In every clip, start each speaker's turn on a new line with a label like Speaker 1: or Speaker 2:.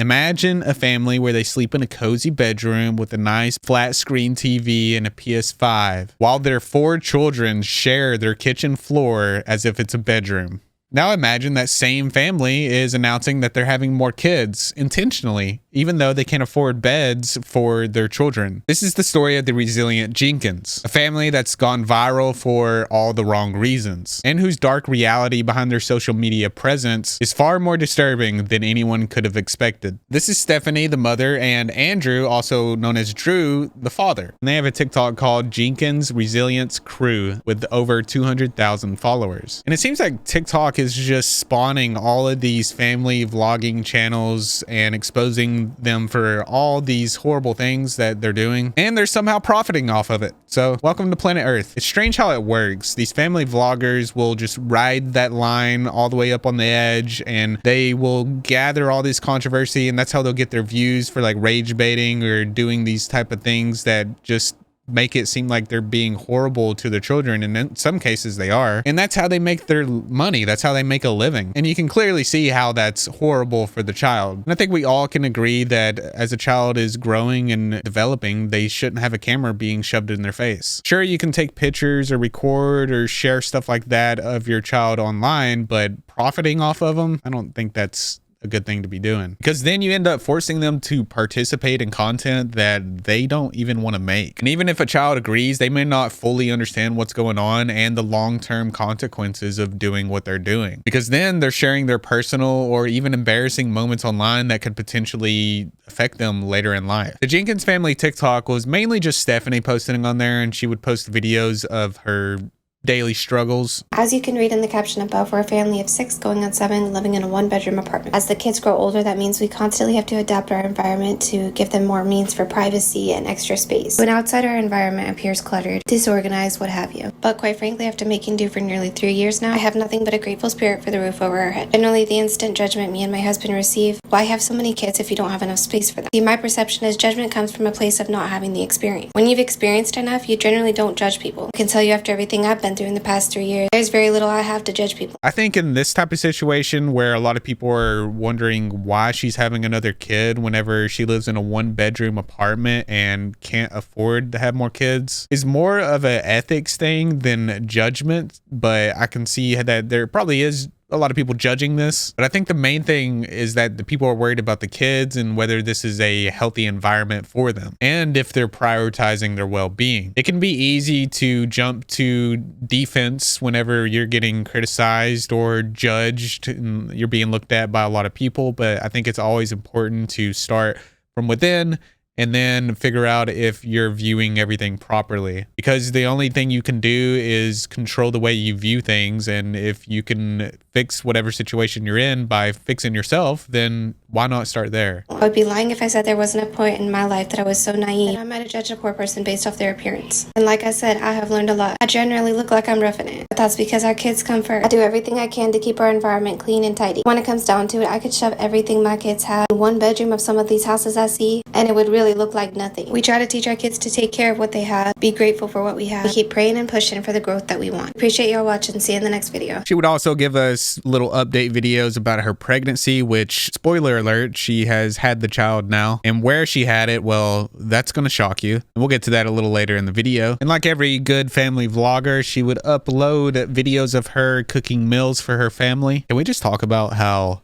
Speaker 1: Imagine a family where they sleep in a cozy bedroom with a nice flat screen TV and a PS5, while their 4 children share their kitchen floor as if it's a bedroom. Now imagine that same family is announcing that they're having more kids intentionally, even though they can't afford beds for their children. This is the story of the resilient Jenkins, a family that's gone viral for all the wrong reasons, and whose dark reality behind their social media presence is far more disturbing than anyone could have expected. This is Stephanie, the mother, and Andrew, also known as Drew, the father. And they have a TikTok called Jenkins Resilience Crew with over 200,000 followers. And it seems like TikTok is just spawning all of these family vlogging channels and exposing them for all these horrible things that they're doing, and they're somehow profiting off of it. So welcome to planet Earth. It's strange how it works. These family vloggers will just ride that line all the way up on the edge, and they will gather all this controversy, and that's how they'll get their views for like rage baiting or doing these type of things that just make it seem like they're being horrible to their children, and in some cases they are, and that's how they make their money. That's how they make a living, and you can clearly see how that's horrible for the child. And I think we all can agree that as a child is growing and developing, they shouldn't have a camera being shoved in their face. Sure, you can take pictures or record or share stuff like that of your child online, but profiting off of them, I don't think that's a good thing to be doing, because then you end up forcing them to participate in content that they don't even want to make. And even if a child agrees, they may not fully understand what's going on and the long-term consequences of doing what they're doing, because then they're sharing their personal or even embarrassing moments online that could potentially affect them later in life. The Jenkins family TikTok was mainly just Stephanie posting on there, and she would post videos of her daily struggles.
Speaker 2: As you can read in the caption above, we're a family of 6 going on 7 living in a 1-bedroom apartment. As the kids grow older, that means we constantly have to adapt our environment to give them more means for privacy and extra space. When outside our environment appears cluttered, disorganized, what have you. But quite frankly, after making do for nearly 3 years now, I have nothing but a grateful spirit for the roof over our head. Generally, the instant judgment me and my husband receive: why have so many kids if you don't have enough space for them? See, my perception is judgment comes from a place of not having the experience. When you've experienced enough, you generally don't judge people. I can tell you, after everything I've been through in the past 3 years, there's very little I have to judge people.
Speaker 1: I think in this type of situation where a lot of people are wondering why she's having another kid whenever she lives in a 1-bedroom apartment and can't afford to have more kids is more of an ethics thing than judgment. But I can see that there probably is a lot of people judging this, but I think the main thing is that the people are worried about the kids and whether this is a healthy environment for them, and if they're prioritizing their well-being. It can be easy to jump to defense whenever you're getting criticized or judged and you're being looked at by a lot of people, but I think it's always important to start from within and then figure out if you're viewing everything properly, because the only thing you can do is control the way you view things. And if you can fix whatever situation you're in by fixing yourself, then why not start there?
Speaker 2: I would be lying if I said there wasn't a point in my life that I was so naive that I might have judged a poor person based off their appearance. And like I said, I have learned a lot. I generally look like I'm roughing it, but that's because our kids come first. I do everything I can to keep our environment clean and tidy. When it comes down to it, I could shove everything my kids have in 1 bedroom of some of these houses I see, and it would really look like nothing. We try to teach our kids to take care of what they have, be grateful for what we have. We keep praying and pushing for the growth that we want. Appreciate y'all watching. See you in the next video.
Speaker 1: She would also give us little update videos about her pregnancy, which, spoiler alert, she has had the child now, and where she had it, well, that's going to shock you. And we'll get to that a little later in the video. And like every good family vlogger, she would upload videos of her cooking meals for her family. Can we just talk about how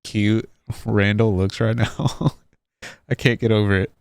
Speaker 1: cute Randall looks right now? I can't get over it.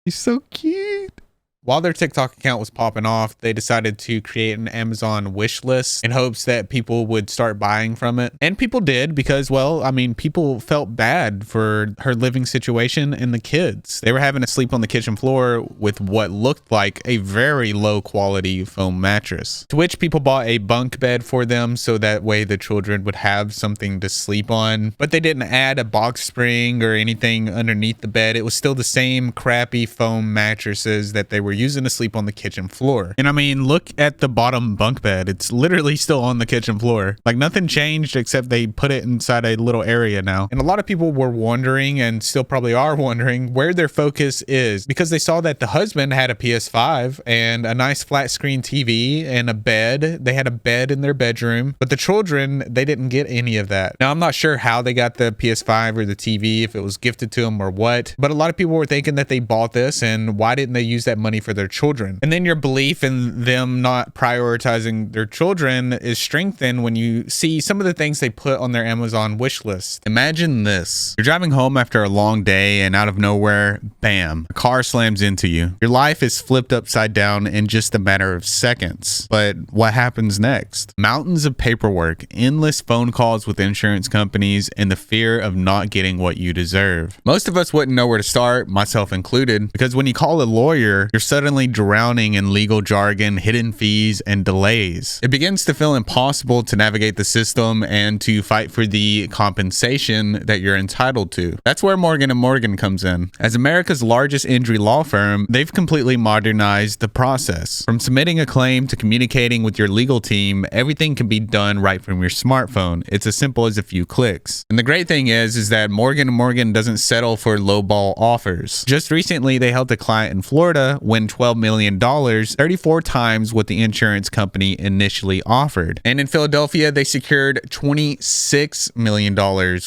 Speaker 1: He's so cute. While their TikTok account was popping off, they decided to create an Amazon wish list in hopes that people would start buying from it. And people did, because, well, I mean, people felt bad for her living situation and the kids. They were having to sleep on the kitchen floor with what looked like a very low quality foam mattress, to which people bought a bunk bed for them so that way the children would have something to sleep on. But they didn't add a box spring or anything underneath the bed. It was still the same crappy foam mattresses that they were were using to sleep on the kitchen floor. And I mean, look at the bottom bunk bed. It's literally still on the kitchen floor. Like nothing changed except they put it inside a little area now. And a lot of people were wondering, and still probably are wondering, where their focus is, because they saw that the husband had a PS5 and a nice flat screen TV and a bed. They had a bed in their bedroom, but the children, they didn't get any of that. Now, I'm not sure how they got the PS5 or the TV, if it was gifted to them or what, but a lot of people were thinking that they bought this, and why didn't they use that money for their children? And then your belief in them not prioritizing their children is strengthened when you see some of the things they put on their Amazon wish list. Imagine this. You're driving home after a long day, and out of nowhere, bam, a car slams into you. Your life is flipped upside down in just a matter of seconds. But what happens next? Mountains of paperwork, endless phone calls with insurance companies, and the fear of not getting what you deserve. Most of us wouldn't know where to start, myself included, because when you call a lawyer, you're suddenly drowning in legal jargon, hidden fees, and delays. It begins to feel impossible to navigate the system and to fight for the compensation that you're entitled to. That's where Morgan & Morgan comes in. As America's largest injury law firm, they've completely modernized the process. From submitting a claim to communicating with your legal team, everything can be done right from your smartphone. It's as simple as a few clicks. And the great thing is that Morgan & Morgan doesn't settle for lowball offers. Just recently, they helped a client in Florida win $12 million, 34 times what the insurance company initially offered. And in Philadelphia, they secured $26 million,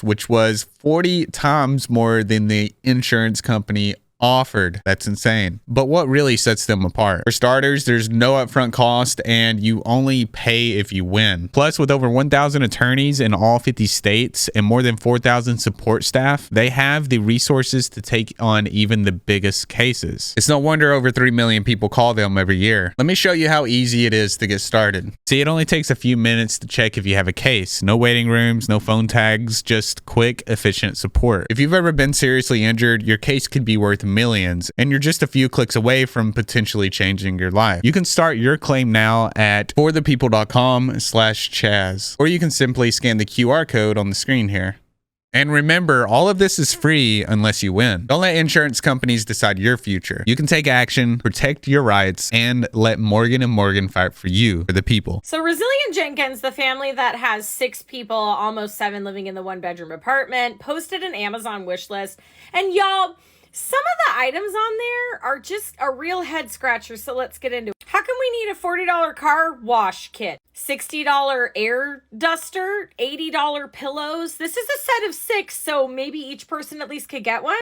Speaker 1: which was 40 times more than the insurance company offered. That's insane. But what really sets them apart? For starters, there's no upfront cost, and you only pay if you win. Plus, with over 1,000 attorneys in all 50 states and more than 4,000 support staff, they have the resources to take on even the biggest cases. It's no wonder over 3 million people call them every year. Let me show you how easy it is to get started. See, it only takes a few minutes to check if you have a case. No waiting rooms, no phone tags, just quick, efficient support. If you've ever been seriously injured, your case could be worth millions, and you're just a few clicks away from potentially changing your life. You can start your claim now at forthepeople.com/Chaz, or you can simply scan the QR code on the screen here. And remember, all of this is free unless you win. Don't let insurance companies decide your future. You can take action, protect your rights, and let Morgan & Morgan fight for you, for the people.
Speaker 3: So Resilient Jenkins, the family that has 6 people, almost 7 living in the 1-bedroom apartment, posted an Amazon wish list. And y'all, some of the items on there are just a real head scratcher, so let's get into it. How come we need a $40 car wash kit? $60 air duster? $80 pillows? This is a set of 6, so maybe each person at least could get one.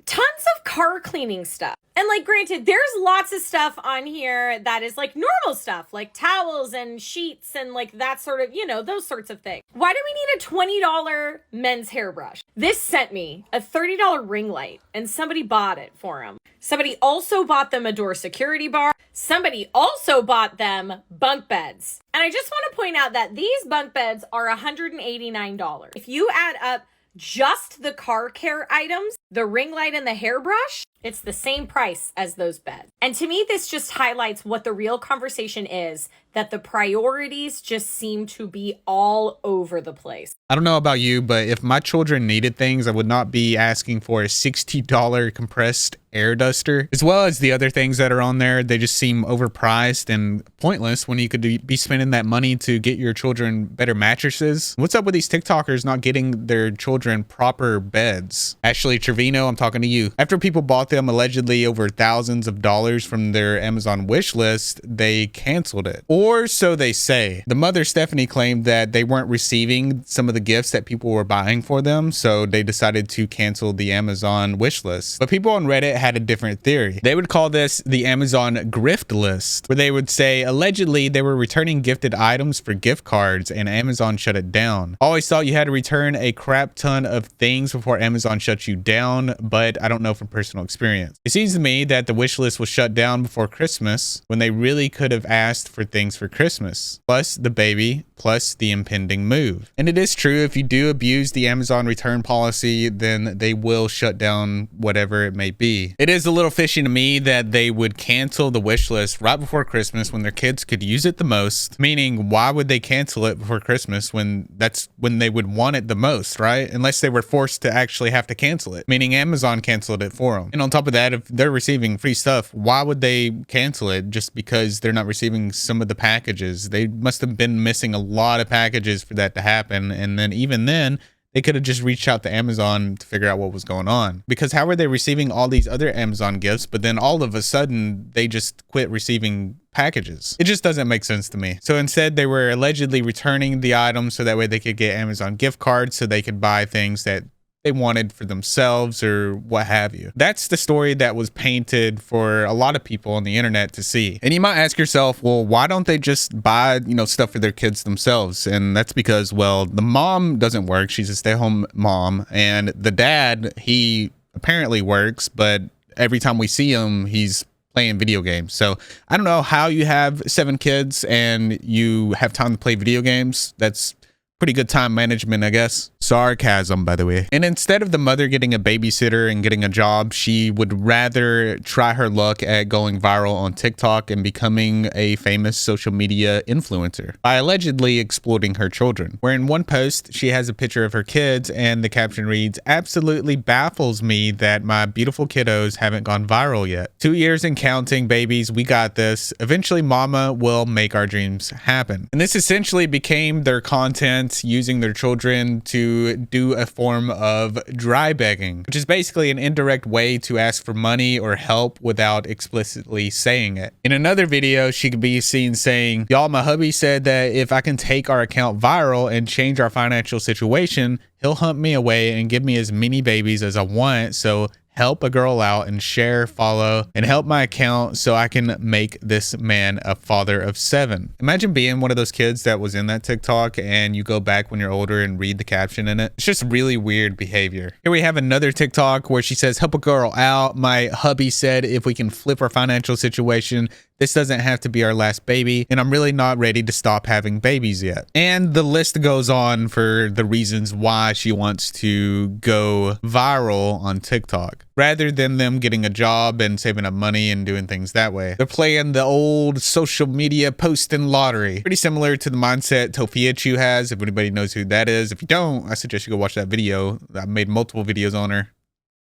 Speaker 3: Tons of car cleaning stuff. And like, granted, there's lots of stuff on here that is like normal stuff, like towels and sheets and like that sort of, you know, those sorts of things. Why do we need a $20 men's hairbrush? This sent me a $30 ring light, and somebody bought it for them. Somebody also bought them a door security bar. Somebody also bought them bunk beds. And I just want to point out that these bunk beds are $189. If you add up just the car care items, the ring light and the hairbrush, it's the same price as those beds. And to me, this just highlights what the real conversation is, that the priorities just seem to be all over the place.
Speaker 1: I don't know about you, but if my children needed things, I would not be asking for a $60 compressed air duster. As well as the other things that are on there, they just seem overpriced and pointless when you could be spending that money to get your children better mattresses. What's up with these TikTokers not getting their children proper beds? Ashley Trevino, I'm talking to you. After people bought them allegedly over thousands of dollars from their Amazon wish list, they canceled it. Or so they say. The mother, Stephanie, claimed that they weren't receiving some of the gifts that people were buying for them, so they decided to cancel the Amazon wish list. But people on Reddit had a different theory. They would call this the Amazon grift list, where they would say allegedly they were returning gifted items for gift cards and Amazon shut it down. Always thought you had to return a crap ton of things before Amazon shut you down, but I don't know from personal experience. It seems to me that the wish list was shut down before Christmas when they really could have asked for things for Christmas, plus the baby, plus the impending move. And it is true, if you do abuse the Amazon return policy, then they will shut down whatever it may be. It is a little fishy to me that they would cancel the wish list right before Christmas when their kids could use it the most. Meaning, why would they cancel it before Christmas when that's when they would want it the most, right? Unless they were forced to actually have to cancel it, meaning Amazon canceled it for them. And on top of that, if they're receiving free stuff, why would they cancel it just because they're not receiving some of the packages? They must have been missing a lot of packages for that to happen. And then even then, they could have just reached out to Amazon to figure out what was going on. Because how are they receiving all these other Amazon gifts, but then all of a sudden they just quit receiving packages? It just doesn't make sense to me. So instead, they were allegedly returning the items so that way they could get Amazon gift cards so they could buy things that they wanted for themselves or what have you. That's the story that was painted for a lot of people on the internet to see. And you might ask yourself, well, why don't they just buy, stuff for their kids themselves? And that's because, well, the mom doesn't work. She's a stay-at-home mom. And the dad, he apparently works, but every time we see him, he's playing video games. So I don't know how you have 7 kids and you have time to play video games. That's pretty good time management, I guess. Sarcasm, by the way. And instead of the mother getting a babysitter and getting a job, she would rather try her luck at going viral on TikTok and becoming a famous social media influencer by allegedly exploiting her children. Where in one post, she has a picture of her kids and the caption reads, "Absolutely baffles me that my beautiful kiddos haven't gone viral yet. 2 years and counting, babies, we got this. Eventually, mama will make our dreams happen." And this essentially became their content, using their children to do a form of dry begging, which is basically an indirect way to ask for money or help without explicitly saying it. In another video, she could be seen saying, "Y'all, my hubby said that if I can take our account viral and change our financial situation, he'll hunt me away and give me as many babies as I want, so help a girl out and share, follow, and help my account so I can make this man a father of 7. Imagine being one of those kids that was in that TikTok and you go back when you're older and read the caption in it. It's just really weird behavior. Here we have another TikTok where she says, "Help a girl out. My hubby said if we can flip our financial situation, this doesn't have to be our last baby, and I'm really not ready to stop having babies yet." And the list goes on for the reasons why she wants to go viral on TikTok. Rather than them getting a job and saving up money and doing things that way, they're playing the old social media posting lottery. Pretty similar to the mindset Tofia Chu has, if anybody knows who that is. If you don't, I suggest you go watch that video. I made multiple videos on her.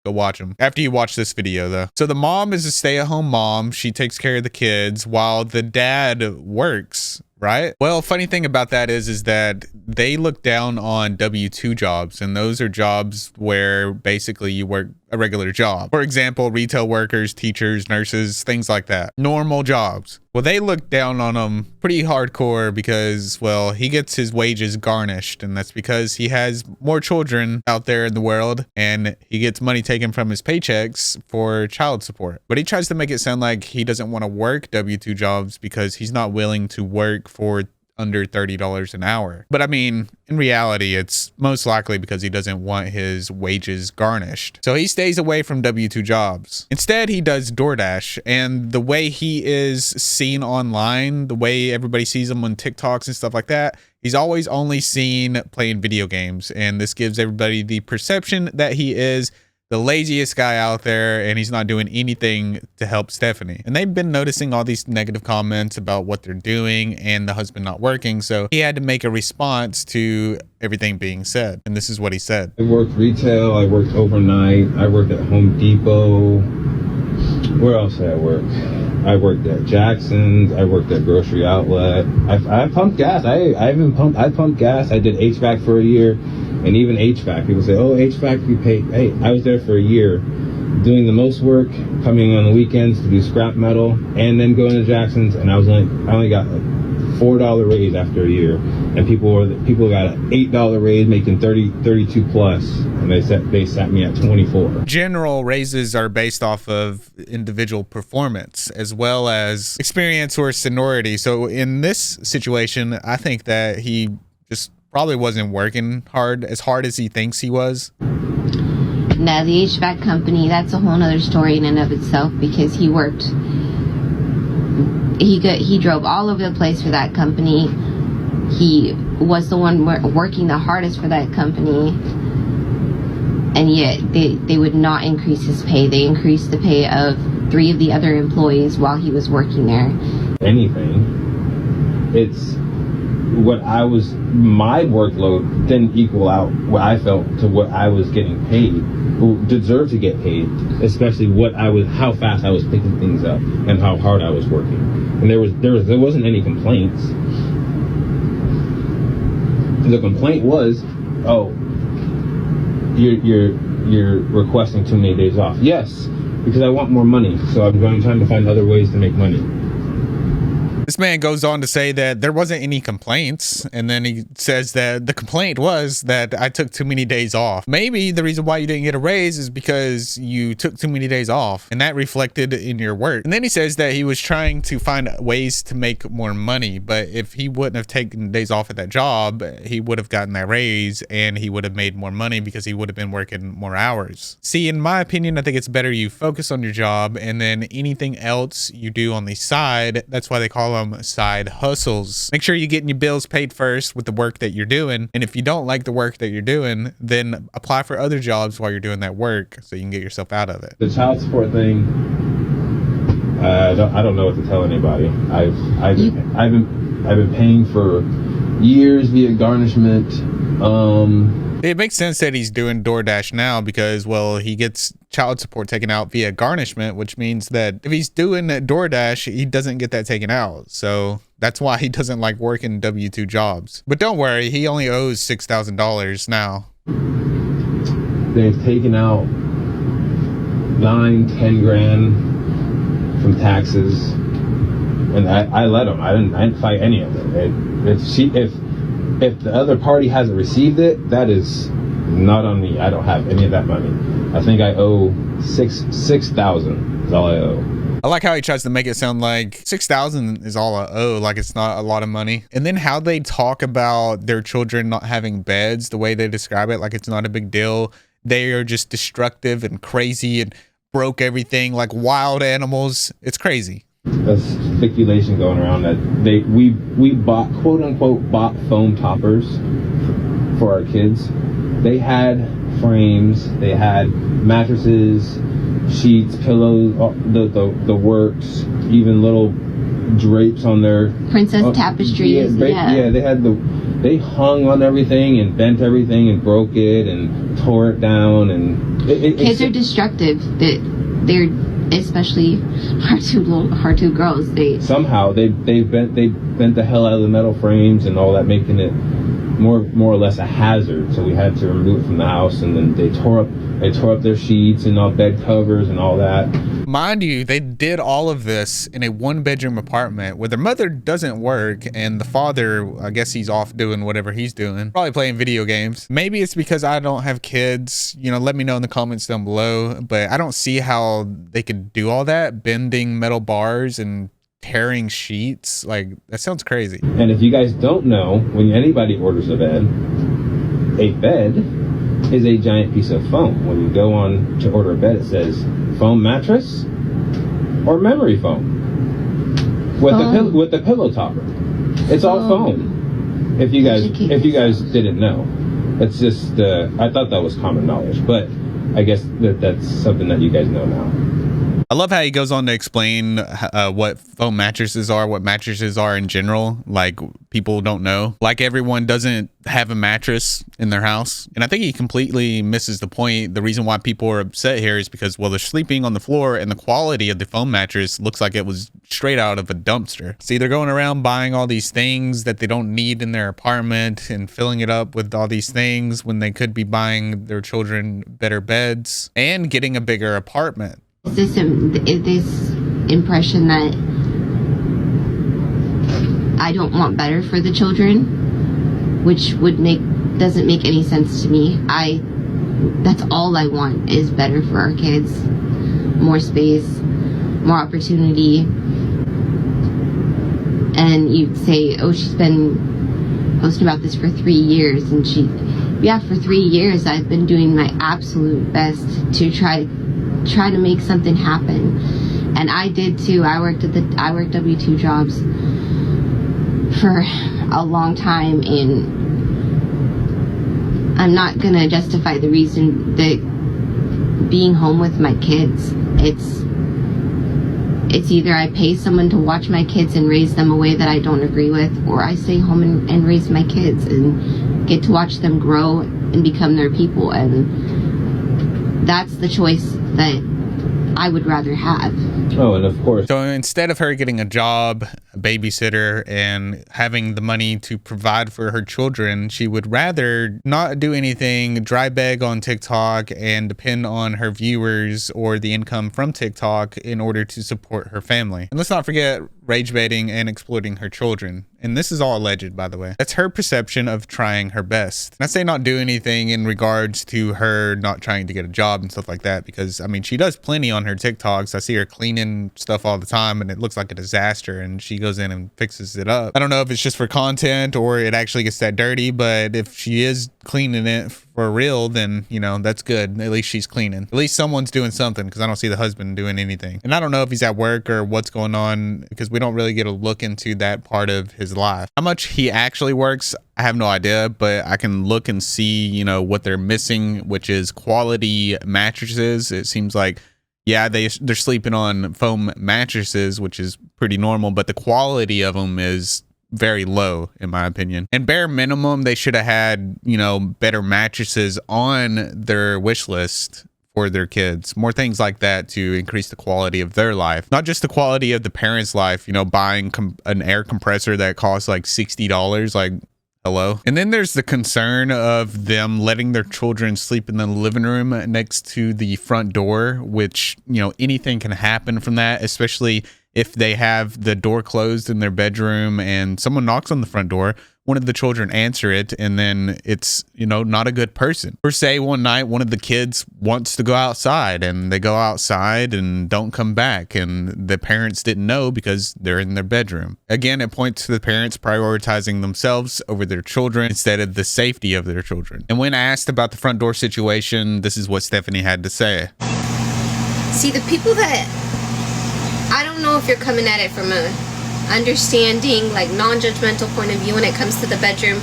Speaker 1: Go watch them after you watch this video though. So the mom is a stay-at-home mom. She takes care of the kids while the dad works, right? Well, funny thing about that is that they look down on W-2 jobs, and those are jobs where basically you work a regular job. For example, retail workers, teachers, nurses, things like that. Normal jobs. Well, they look down on him pretty hardcore because, well, he gets his wages garnished, and that's because he has more children out there in the world, and he gets money taken from his paychecks for child support. But he tries to make it sound like he doesn't want to work W-2 jobs because he's not willing to work for under $30 an hour. But I mean, in reality, it's most likely because he doesn't want his wages garnished. So he stays away from W-2 jobs. Instead, he does DoorDash, and the way he is seen online, the way everybody sees him on TikToks and stuff like that, he's always only seen playing video games. And this gives everybody the perception that he is the laziest guy out there and he's not doing anything to help Stephanie. And they've been noticing all these negative comments about what they're doing and the husband not working. So he had to make a response to everything being said. And this is what he said.
Speaker 4: I worked retail. I worked overnight. I worked at Home Depot. Where else did I work? I worked at Jackson's. I worked at Grocery Outlet. I pumped gas. I pumped gas. I did HVAC for a year. And even HVAC, people say, oh, HVAC, we pay. Hey, I was there for a year doing the most work, coming on the weekends to do scrap metal, and then going to Jackson's, and I only got a $4 raise after a year. And people got an $8 raise, making 32 plus, and they sat me at 24.
Speaker 1: General raises are based off of individual performance as well as experience or seniority. So in this situation, I think that he just probably wasn't working as hard as he thinks he was.
Speaker 5: No, the HVAC company, that's a whole nother story in and of itself, because he drove all over the place for that company, He was the one working the hardest for that company, and yet they would not increase his pay. They increased the pay of 3 of the other employees while he was working there.
Speaker 4: Anything. It's what my workload didn't equal out what I felt to what I was getting paid, who deserved to get paid, especially how fast I was picking things up and how hard I was working. And there wasn't any complaints. The complaint was, oh, you're requesting too many days off. Yes, because I want more money, so I'm trying to find other ways to make money.
Speaker 1: This man goes on to say that there wasn't any complaints, and then he says that the complaint was that I took too many days off. Maybe the reason why you didn't get a raise is because you took too many days off, and that reflected in your work. And then he says that he was trying to find ways to make more money, but if he wouldn't have taken days off at that job, he would have gotten that raise, and he would have made more money because he would have been working more hours. See, in my opinion, I think it's better you focus on your job, and then anything else you do on the side, that's why they call them side hustles. Make sure you're getting your bills paid first with the work that you're doing, and if you don't like the work that you're doing, then apply for other jobs while you're doing that work so you can get yourself out of it.
Speaker 4: The child support thing, I don't know what to tell anybody. I've been paying for years via garnishment.
Speaker 1: It makes sense that he's doing DoorDash now because, well, he gets child support taken out via garnishment, which means that if he's doing DoorDash, he doesn't get that taken out. So that's why he doesn't like working W-2 jobs. But don't worry, he only owes $6,000 now.
Speaker 4: They've taken out 9-10 grand from taxes, and I let them. I didn't fight any of it. If the other party hasn't received it, that is not on me. I don't have any of that money. I think I owe $6,000 is all I owe.
Speaker 1: I like how he tries to make it sound like $6,000 is all I owe, like it's not a lot of money. And then how they talk about their children not having beds, the way they describe it, like it's not a big deal. They are just destructive and crazy and broke everything like wild animals. It's crazy.
Speaker 4: There's speculation going around that we bought, quote unquote, bought foam toppers for our kids. They had frames, they had mattresses, sheets, pillows, the works, even little drapes on their
Speaker 5: princess tapestries.
Speaker 4: Yeah, they hung on everything and bent everything and broke it and tore it down, and
Speaker 5: kids are destructive. They're especially our two girls. They bent the hell out of the metal frames and all that, making it more or less a hazard. So we had to remove it from the house, and then they tore up their sheets and all bed covers and all that.
Speaker 1: Mind you, they did all of this in a 1-bedroom apartment where their mother doesn't work and the father, I guess he's off doing whatever he's doing, probably playing video games. Maybe it's because I don't have kids. You know, let me know in the comments down below, but I don't see how they could do all that, bending metal bars and tearing sheets. Like, that sounds crazy.
Speaker 4: And if you guys don't know, when anybody orders a bed is a giant piece of foam. When you go on to order a bed, it says foam mattress or memory foam with the pillow topper. It's all foam. If you guys didn't know, it's just I thought that was common knowledge, but I guess that's something that you guys know now.
Speaker 1: I love how he goes on to explain what foam mattresses are, what mattresses are in general. Like, people don't know. Like, everyone doesn't have a mattress in their house. And I think he completely misses the point. The reason why people are upset here is because, well, they're sleeping on the floor and the quality of the foam mattress looks like it was straight out of a dumpster. See, they're going around buying all these things that they don't need in their apartment and filling it up with all these things when they could be buying their children better beds and getting a bigger apartment.
Speaker 5: This impression that I don't want better for the children, which doesn't make any sense to me. That's all I want is better for our kids, more space, more opportunity. And you'd say, oh, she's been posting about this for 3 years, and for 3 years I've been doing my absolute best to try to make something happen. And I did too. I worked W-2 jobs for a long time, and I'm not gonna justify the reason that being home with my kids, it's either I pay someone to watch my kids and raise them a way that I don't agree with, or I stay home and raise my kids and get to watch them grow and become their people. And that's the choice that I would rather have.
Speaker 4: Oh, and of course.
Speaker 1: So instead of her getting a job, a babysitter, and having the money to provide for her children, she would rather not do anything, dry beg on TikTok, and depend on her viewers or the income from TikTok in order to support her family. And let's not forget rage baiting and exploiting her children. And this is all alleged, by the way. That's her perception of trying her best. And I say not do anything in regards to her not trying to get a job and stuff like that, because I mean, she does plenty on her TikToks. I see her cleaning stuff all the time and it looks like a disaster, and she goes in and fixes it up. I don't know if it's just for content or it actually gets that dirty, but if she is cleaning it for real, then you know, that's good. At least she's cleaning. At least someone's doing something, because I don't see the husband doing anything. And I don't know if he's at work or what's going on, because we don't really get a look into that part of his life. How much he actually works, I have no idea, but I can look and see, you know, what they're missing, which is quality mattresses. It seems like, yeah, they're sleeping on foam mattresses, which is pretty normal, but the quality of them is very low, in my opinion. And bare minimum, they should have had, you know, better mattresses on their wish list for their kids. More things like that to increase the quality of their life. Not just the quality of the parents' life, you know, buying an air compressor that costs like $60, like, hello. And then there's the concern of them letting their children sleep in the living room next to the front door, which, you know, anything can happen from that, especially if they have the door closed in their bedroom and someone knocks on the front door, one of the children answer it, and then it's, you know, not a good person. Or say one night one of the kids wants to go outside and they go outside and don't come back, and the parents didn't know because they're in their bedroom. Again, it points to the parents prioritizing themselves over their children instead of the safety of their children. And when asked about the front door situation, this is what Stephanie had to say.
Speaker 5: See, the people that, I don't know if you're coming at it from a understanding, like non-judgmental point of view when it comes to the bedroom,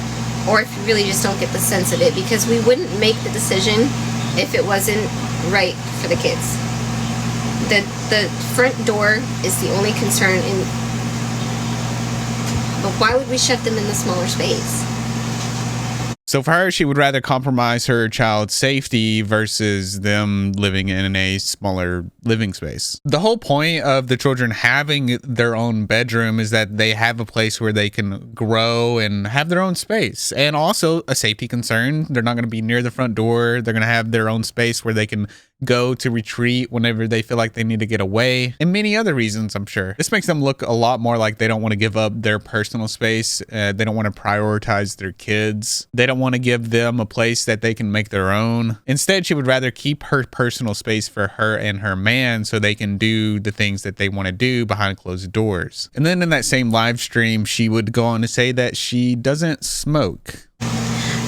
Speaker 5: or if you really just don't get the sense of it, because we wouldn't make the decision if it wasn't right for the kids. The front door is the only concern, but why would we shove them in the smaller space?
Speaker 1: So for her, she would rather compromise her child's safety versus them living in a smaller living space. The whole point of the children having their own bedroom is that they have a place where they can grow and have their own space. And also a safety concern. They're not going to be near the front door. They're going to have their own space where they can go to retreat whenever they feel like they need to get away, and many other reasons, I'm sure. This makes them look a lot more like they don't want to give up their personal space. They don't want to prioritize their kids. They don't want to give them a place that they can make their own. Instead, she would rather keep her personal space for her and her man so they can do the things that they want to do behind closed doors. And then in that same live stream, she would go on to say that she doesn't smoke.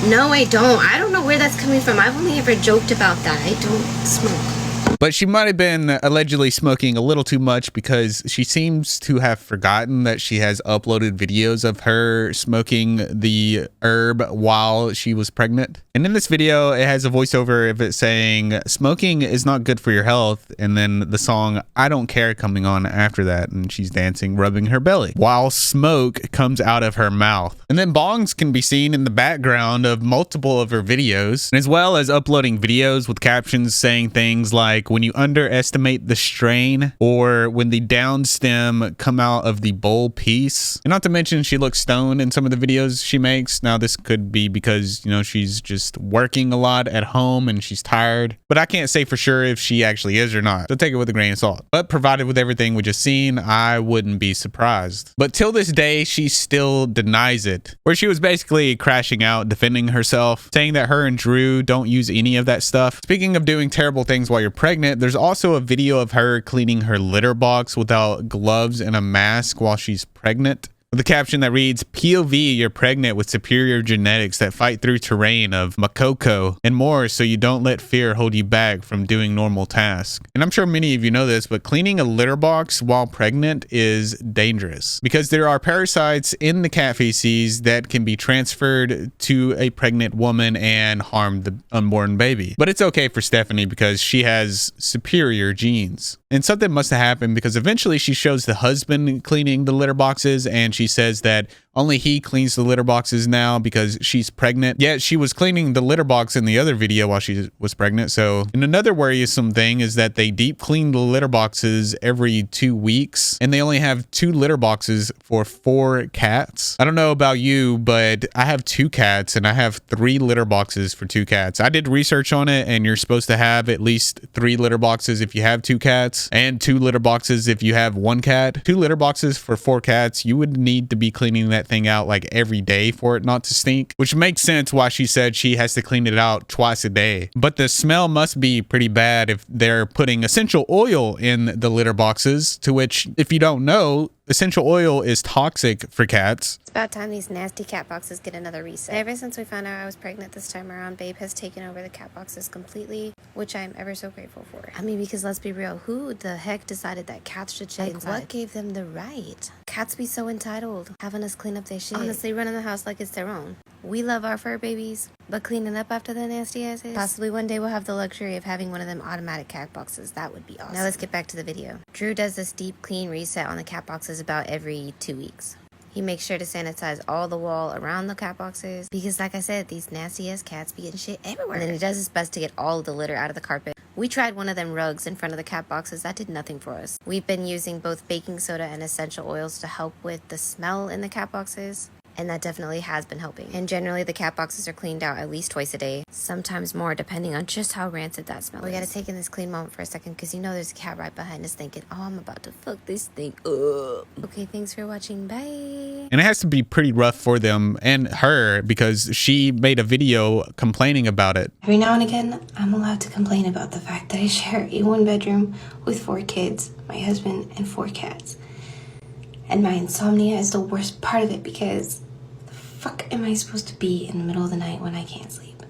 Speaker 5: No, I don't. I don't know where that's coming from. I've only ever joked about that. I don't smoke.
Speaker 1: But she might have been allegedly smoking a little too much, because she seems to have forgotten that she has uploaded videos of her smoking the herb while she was pregnant. And in this video, it has a voiceover of it saying, "Smoking is not good for your health." And then the song "I Don't Care" coming on after that. And she's dancing, rubbing her belly, while smoke comes out of her mouth. And then bongs can be seen in the background of multiple of her videos, as well as uploading videos with captions saying things like, "When you underestimate the strain," or "When the down stem come out of the bowl piece." And not to mention, she looks stoned in some of the videos she makes. Now, this could be because, you know, she's just working a lot at home and she's tired, but I can't say for sure if she actually is or not, so take it with a grain of salt. But provided with everything we just seen, I wouldn't be surprised. But till this day, she still denies it, where she was basically crashing out, defending herself, saying that her and Drew don't use any of that stuff. Speaking of doing terrible things while you're pregnant, there's also a video of her cleaning her litter box without gloves and a mask while she's pregnant. with a caption that reads, POV, you're pregnant with superior genetics that fight through terrain of Makoko and more, so you don't let fear hold you back from doing normal tasks. And I'm sure many of you know this, but cleaning a litter box while pregnant is dangerous because there are parasites in the cat feces that can be transferred to a pregnant woman and harm the unborn baby. But it's okay for Stephanie because she has superior genes. And something must have happened because eventually she shows the husband cleaning the litter boxes, and she says that only he cleans the litter boxes now because she's pregnant. Yet she was cleaning the litter box in the other video while she was pregnant. So, and another worrisome thing is that they deep clean the litter boxes every 2 weeks, and they only have 2 litter boxes for 4 cats. I don't know about you, but I have 2 cats and I have 3 litter boxes for 2 cats. I did research on it, and you're supposed to have at least 3 litter boxes if you have 2 cats and 2 litter boxes if you have 1 cat. 2 litter boxes for 4 cats. You would need to be cleaning that thing out like every day for it not to stink, which makes sense why she said she has to clean it out twice a day. But the smell must be pretty bad if they're putting essential oil in the litter boxes, to which, if you don't know, essential oil is toxic for cats.
Speaker 2: It's about time these nasty cat boxes get another reset. Ever since we found out I was pregnant this time around, Babe has taken over the cat boxes completely, which I am ever so grateful for. I mean, because let's be real, who the heck decided that cats should shit inside? What gave them the right? Cats be so entitled, having us clean up their shit. Honestly, running the house like it's their own. We love our fur babies, but cleaning up after the nasty asses? Possibly one day we'll have the luxury of having one of them automatic cat boxes. That would be awesome. Now let's get back to the video. Drew does this deep clean reset on the cat boxes about every 2 weeks. He makes sure to sanitize all the wall around the cat boxes because, like I said, these nasty ass cats be getting shit everywhere. And then he does his best to get all of the litter out of the carpet. We tried one of them rugs in front of the cat boxes. That did nothing for us. We've been using both baking soda and essential oils to help with the smell in the cat boxes, and that definitely has been helping. And generally the cat boxes are cleaned out at least twice a day, sometimes more depending on just how rancid that smell is. We gotta take in this clean moment for a second because you know there's a cat right behind us thinking, oh, I'm about to fuck this thing up. Okay, thanks for watching, bye.
Speaker 1: And it has to be pretty rough for them and her because she made a video complaining about it.
Speaker 2: Every now and again, I'm allowed to complain about the fact that I share a 1-bedroom with 4 kids, my husband, and 4 cats. And my insomnia is the worst part of it because the fuck am I supposed to be in the middle of the night when I can't sleep?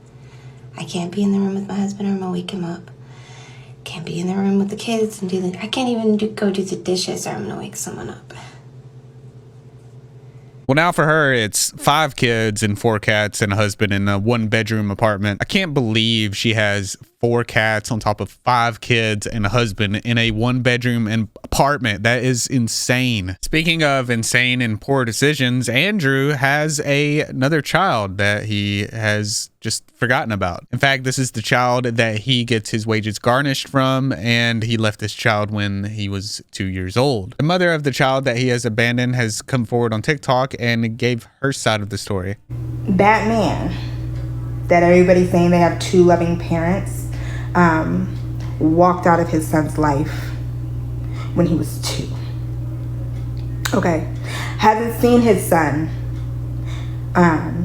Speaker 2: I can't be in the room with my husband or I'm gonna wake him up. Can't be in the room with the kids and I can't even go do the dishes or I'm gonna wake someone up.
Speaker 1: Well, now for her, it's 5 kids and 4 cats and a husband in a 1-bedroom apartment. I can't believe she has 4 cats on top of 5 kids and a husband in a 1-bedroom apartment. That is insane. Speaking of insane and poor decisions, Andrew has another child that he has just forgotten about. In fact, this is the child that he gets his wages garnished from, and he left this child when he was 2 years old. The mother of the child that he has abandoned has come forward on TikTok and gave her side of the story.
Speaker 6: That man that everybody's saying they have 2 loving parents walked out of his son's life when he was 2. Okay, hasn't seen his son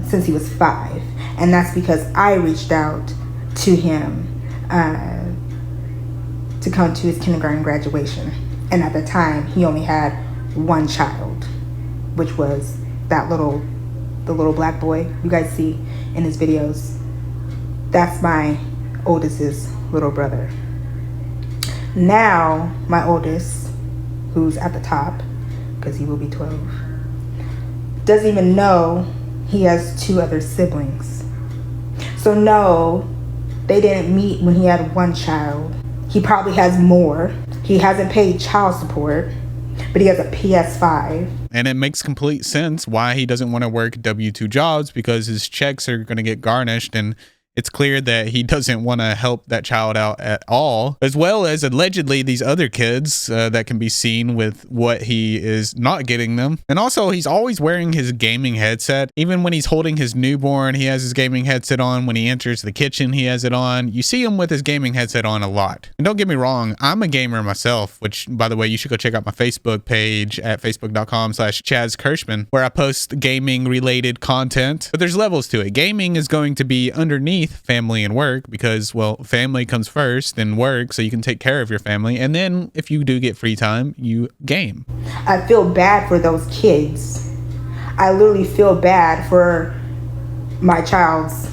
Speaker 6: since he was 5, and that's because I reached out to him to come to his kindergarten graduation, and at the time he only had 1 child, which was the little black boy you guys see in his videos. That's my oldest's little brother. Now my oldest, who's at the top because he will be 12, doesn't even know he has 2 other siblings. So no, they didn't meet when he had 1 child. He probably has more. He hasn't paid child support, but he has a PS5.
Speaker 1: And it makes complete sense why he doesn't want to work W-2 jobs, because his checks are going to get garnished, and it's clear that he doesn't want to help that child out at all, as well as allegedly these other kids that can be seen with what he is not getting them. And also, he's always wearing his gaming headset. Even when he's holding his newborn, he has his gaming headset on. When he enters the kitchen, he has it on. You see him with his gaming headset on a lot. And don't get me wrong, I'm a gamer myself, which, by the way, you should go check out my Facebook page at facebook.com/ChazKirschman, where I post gaming related content. But there's levels to it. Gaming is going to be underneath family and work because, well, family comes first, then work, so you can take care of your family, and then if you do get free time, you game.
Speaker 6: I feel bad for those kids I literally feel bad for my child's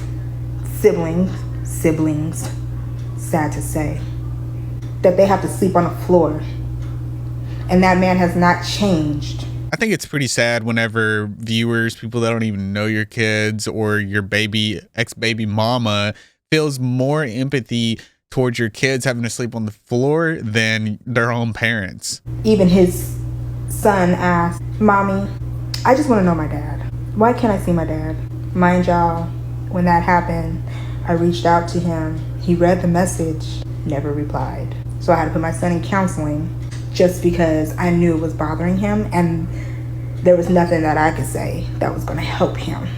Speaker 6: siblings, sad to say, that they have to sleep on the floor. And that man has not changed.
Speaker 1: I think it's pretty sad whenever viewers, people that don't even know your kids or your ex-baby mama, feels more empathy towards your kids having to sleep on the floor than their own parents.
Speaker 6: Even his son asked, Mommy, I just want to know my dad. Why can't I see my dad? Mind y'all, when that happened, I reached out to him. He read the message, never replied. So I had to put my son in counseling just because I knew it was bothering him, and there was nothing that I could say that was going to help him.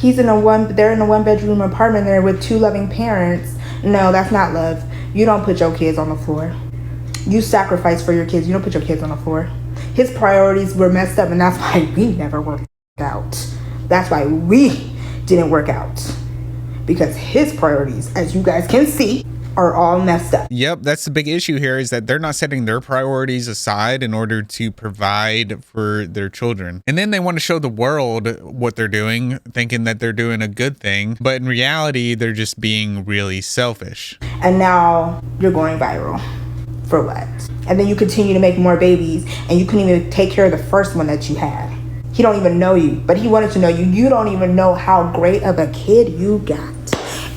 Speaker 6: They're in a one-bedroom apartment there with 2 loving parents. No, that's not love. You don't put your kids on the floor. You sacrifice for your kids. You don't put your kids on the floor. His priorities were messed up, and that's why we never worked out. That's why we didn't work out. Because his priorities, as you guys can see, are all messed up.
Speaker 1: Yep, that's the big issue here, is that they're not setting their priorities aside in order to provide for their children. And then they want to show the world what they're doing, thinking that they're doing a good thing. But in reality, they're just being really selfish.
Speaker 6: And now you're going viral. For what? And then you continue to make more babies, and you couldn't even take care of the first one that you had. He don't even know you, but he wanted to know you. You don't even know how great of a kid you got.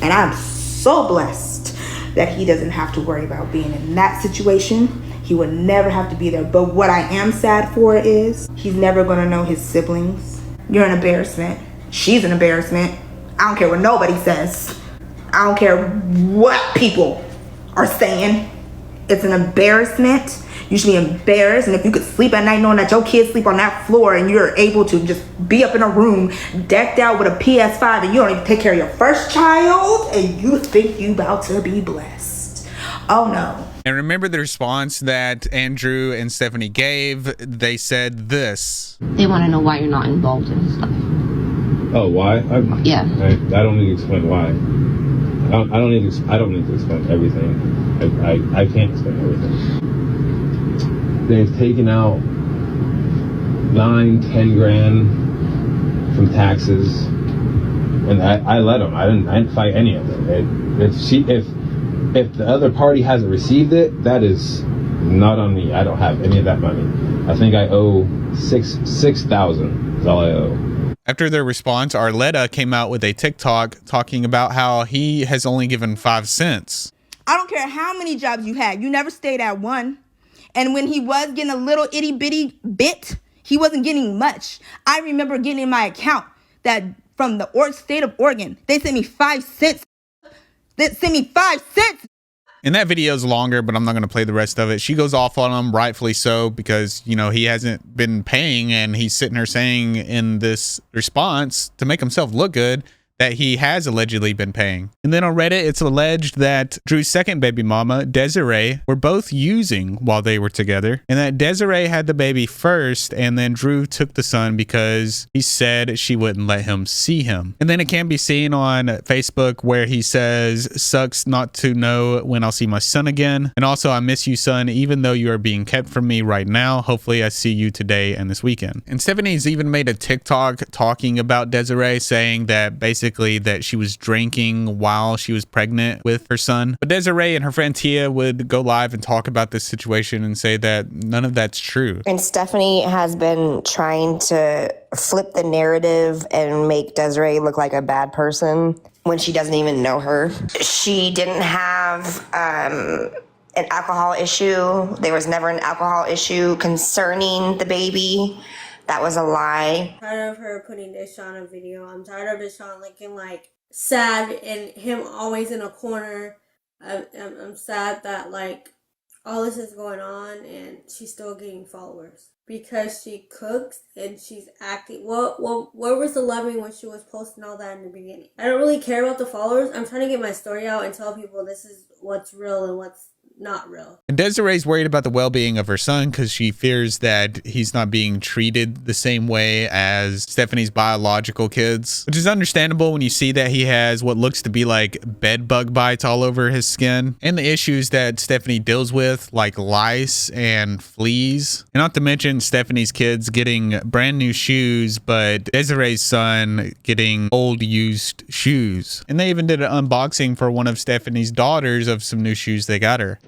Speaker 6: And I'm so blessed that he doesn't have to worry about being in that situation. He would never have to be there. But what I am sad for is he's never going to know his siblings. You're an embarrassment. She's an embarrassment. I don't care what nobody says. I don't care what people are saying. It's an embarrassment. You should be embarrassed. And if you could sleep at night knowing that your kids sleep on that floor and you're able to just be up in a room decked out with a PS5 and you don't even take care of your first child and you think you about to be blessed. Oh no.
Speaker 1: And remember the response that Andrew and Stephanie gave? They said this.
Speaker 5: They want to know why you're not involved in stuff.
Speaker 4: Oh, why?
Speaker 5: Yeah.
Speaker 4: I don't need to explain why. I don't need to explain everything. I can't explain everything. They've taken out 9-10 grand from taxes, and I let them. I didn't fight any of it. If the other party hasn't received it, that is not on me. I don't have any of that money. I think I owe $6,000 is all I owe.
Speaker 1: After their response, Arletta came out with a TikTok talking about how he has only given 5 cents.
Speaker 6: I don't care how many jobs you had. You never stayed at one. And when he was getting a little itty bitty bit, he wasn't getting much. I remember getting in my account that from the state of Oregon, they sent me 5 cents. They sent me 5 cents.
Speaker 1: And that video is longer, but I'm not going to play the rest of it. She goes off on him, rightfully so, because, you know, he hasn't been paying, and he's sitting there saying in this response to make himself look good that he has allegedly been paying. And then on Reddit, it's alleged that Drew's second baby mama, Desiree, were both using while they were together, and that Desiree had the baby first, and then Drew took the son because he said she wouldn't let him see him. And then it can be seen on Facebook where he says, "Sucks not to know when I'll see my son again. And also, I miss you, son, even though you are being kept from me right now. Hopefully I see you today and this weekend." And Stephanie's even made a TikTok talking about Desiree, saying that basically that she was drinking while she was pregnant with her son. But Desiree and her friend Tia would go live and talk about this situation and say that none of that's true.
Speaker 7: And Stephanie has been trying to flip the narrative and make Desiree look like a bad person when she doesn't even know her. She didn't have an alcohol issue. There was never an alcohol issue concerning the baby. That was a lie.
Speaker 8: I'm tired of her putting Deshaun on video. I'm tired of Deshaun looking like sad and him always in a corner. I'm sad that like all this is going on and she's still getting followers because she cooks and she's acting. Where was the loving when she was posting all that in the beginning? I don't really care about the followers. I'm trying to get my story out and tell people this is what's real and what's not real.
Speaker 1: And Desiree's worried about the well-being of her son because she fears that he's not being treated the same way as Stephanie's biological kids, which is understandable when you see that he has what looks to be like bed bug bites all over his skin and the issues that Stephanie deals with, like lice and fleas. And not to mention Stephanie's kids getting brand new shoes, but Desiree's son getting old used shoes. And they even did an unboxing for one of Stephanie's daughters of some new shoes they got her.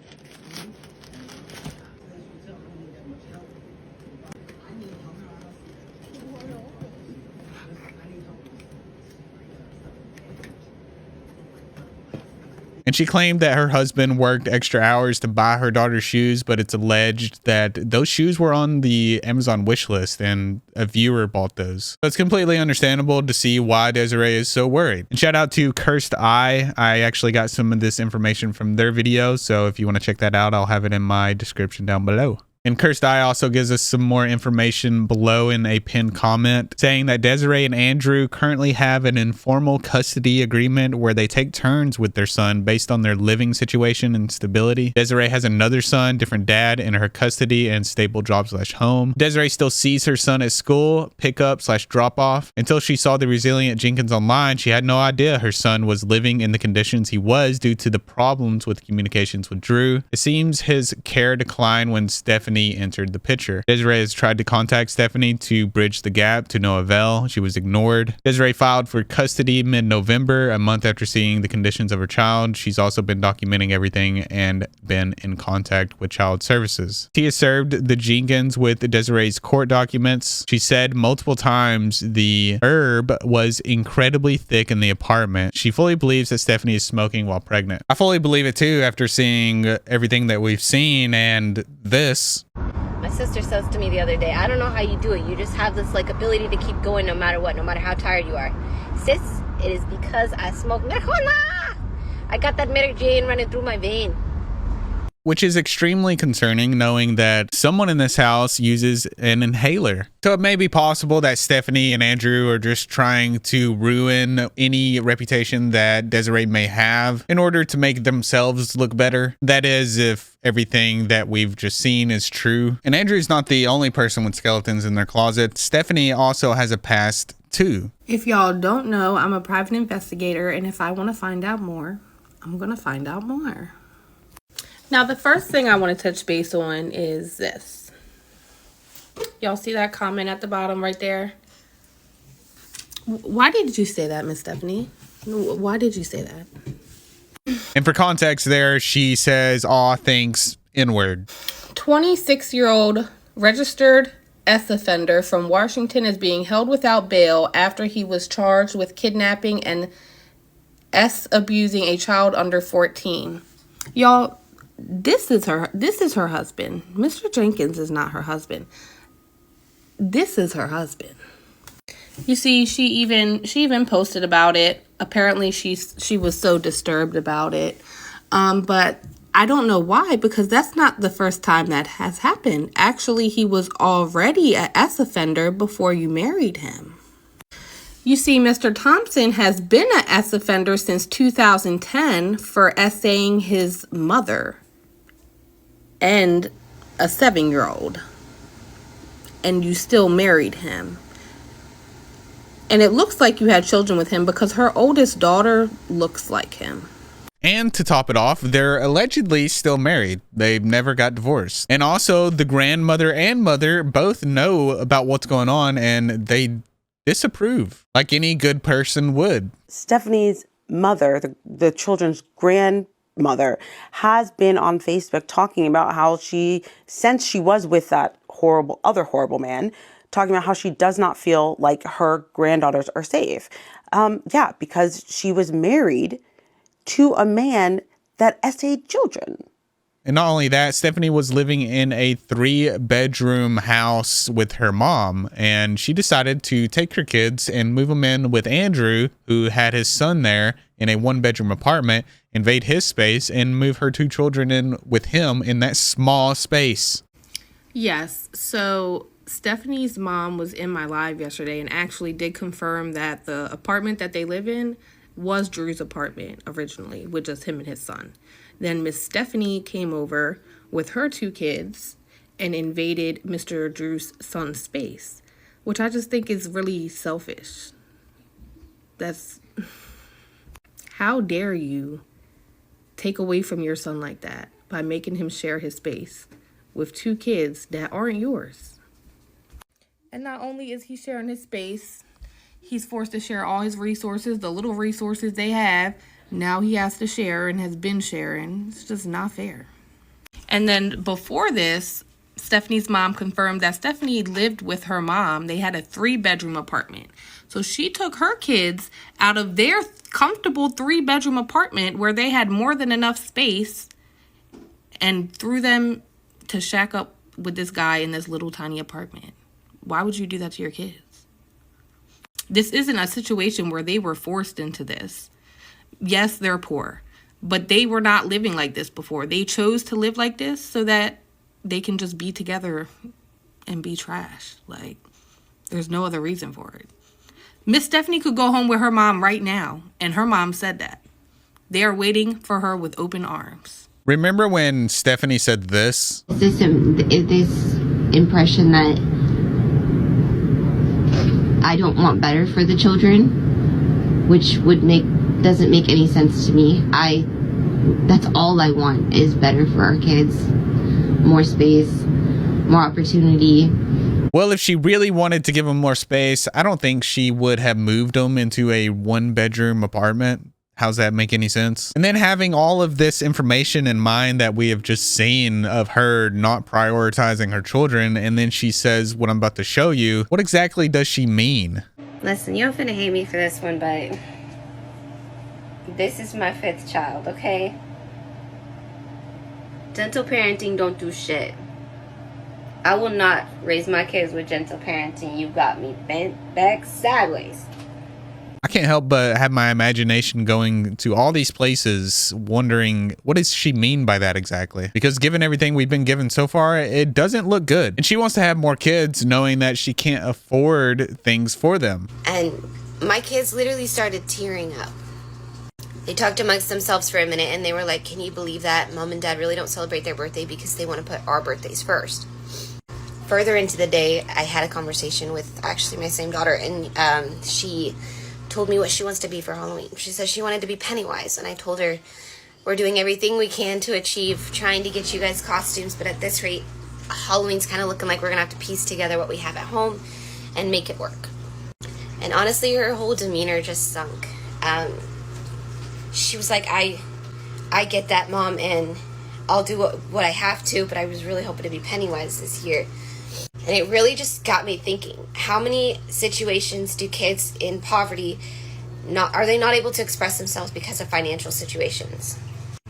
Speaker 1: And she claimed that her husband worked extra hours to buy her daughter's shoes, but it's alleged that those shoes were on the Amazon wish list and a viewer bought those. So it's completely understandable to see why Desiree is so worried. And shout out to Cursed Eye. I actually got some of this information from their video, so if you want to check that out, I'll have it in my description down below. And Cursed Eye also gives us some more information below in a pinned comment saying that Desiree and Andrew currently have an informal custody agreement where they take turns with their son based on their living situation and stability. Desiree has another son, different dad, in her custody and stable job/home. Desiree still sees her son at school, pickup/drop-off. Until she saw the resilient Jenkins online, she had no idea her son was living in the conditions he was due to the problems with communications with Drew. It seems his care declined when Stephanie entered the picture. Desiree has tried to contact Stephanie to bridge the gap to no avail. She was ignored. Desiree filed for custody mid-November, a month after seeing the conditions of her child. She's also been documenting everything and been in contact with child services. Tia served the Jenkins with Desiree's court documents. She said multiple times the herb was incredibly thick in the apartment. She fully believes that Stephanie is smoking while pregnant. I fully believe it too after seeing everything that we've seen and this.
Speaker 9: My sister says to me the other day, I don't know how you do it. You just have this like ability to keep going no matter what, no matter how tired you are. Sis, it is because I smoke marijuana. I got that Mary Jane running through my vein.
Speaker 1: Which is extremely concerning knowing that someone in this house uses an inhaler. So it may be possible that Stephanie and Andrew are just trying to ruin any reputation that Desiree may have in order to make themselves look better. That is, if everything that we've just seen is true. And Andrew's not the only person with skeletons in their closet. Stephanie also has a past too.
Speaker 10: If y'all don't know, I'm a private investigator, and if I want to find out more, I'm going to find out more. Now, the first thing I want to touch base on is this. Y'all see that comment at the bottom right there? Why did you say that, Miss Stephanie? Why did you say that?
Speaker 1: And for context there, she says, aw, thanks, N-word.
Speaker 10: 26-year-old registered S offender from Washington is being held without bail after he was charged with kidnapping and S abusing a child under 14. Y'all, this is her husband. Mr. Jenkins is not her husband. This is her husband. You see, she even posted about it. Apparently she was so disturbed about it. But I don't know why, because that's not the first time that has happened. Actually, he was already a S offender before you married him. You see, Mr. Thompson has been a S offender since 2010 for essaying his mother and a 7-year-old. And you still married him. And it looks like you had children with him because her oldest daughter looks like him.
Speaker 1: And to top it off, they're allegedly still married. They've never got divorced. And also, the grandmother and mother both know about what's going on and they disapprove, like any good person would.
Speaker 11: Stephanie's mother, the children's grandmother, has been on Facebook talking about how since she was with that other horrible man, talking about how she does not feel like her granddaughters are safe. Because she was married to a man that essayed children.
Speaker 1: And not only that, Stephanie was living in a 3-bedroom house with her mom, and she decided to take her kids and move them in with Andrew, who had his son there in a 1-bedroom apartment, invade his space, and move her 2 children in with him in that small space.
Speaker 10: Yes, so Stephanie's mom was in my live yesterday and actually did confirm that the apartment that they live in was Drew's apartment originally, with just him and his son. Then Miss Stephanie came over with her 2 kids and invaded Mr. Drew's son's space, which I just think is really selfish. How dare you take away from your son like that by making him share his space with 2 kids that aren't yours. And not only is he sharing his space, he's forced to share all his resources, the little resources they have. Now he has to share and has been sharing. It's just not fair. And then before this, Stephanie's mom confirmed that Stephanie lived with her mom. They had a 3-bedroom apartment. So she took her kids out of their comfortable 3-bedroom apartment where they had more than enough space and threw them to shack up with this guy in this little tiny apartment. Why would you do that to your kids? This isn't a situation where they were forced into this. Yes, they're poor, but they were not living like this before. They chose to live like this so that they can just be together and be trash. Like, there's no other reason for it. Miss Stephanie could go home with her mom right now, and her mom said that. They are waiting for her with open arms.
Speaker 1: Remember when Stephanie said this?
Speaker 5: This impression that I don't want better for the children, which doesn't make any sense to me. That's all I want is better for our kids. More space, more opportunity.
Speaker 1: Well, if she really wanted to give them more space, I don't think she would have moved them into a 1-bedroom apartment. How's that make any sense? And then having all of this information in mind that we have just seen of her not prioritizing her children, and then she says what I'm about to show you, what exactly does she mean?
Speaker 9: Listen, you're finna hate me for this one, but this is my 5th child, okay? Gentle parenting don't do shit. I will not raise my kids with gentle parenting. You got me bent back sideways.
Speaker 1: I can't help but have my imagination going to all these places, wondering what does she mean by that exactly? Because given everything we've been given so far, it doesn't look good. And she wants to have more kids, knowing that she can't afford things for them.
Speaker 7: And my kids literally started tearing up. They talked amongst themselves for a minute and they were like, can you believe that Mom and Dad really don't celebrate their birthday because they want to put our birthdays first? Further into the day, I had a conversation with actually my same daughter, and she told me what she wants to be for Halloween. She said she wanted to be Pennywise, and I told her we're doing everything we can to achieve trying to get you guys costumes, but at this rate, Halloween's kind of looking like we're going to have to piece together what we have at home and make it work. And honestly, her whole demeanor just sunk. She was like, I get that, Mom, and I'll do what I have to, but I was really hoping to be Pennywise this year. And it really just got me thinking, how many situations do kids in poverty are they not able to express themselves because of financial situations?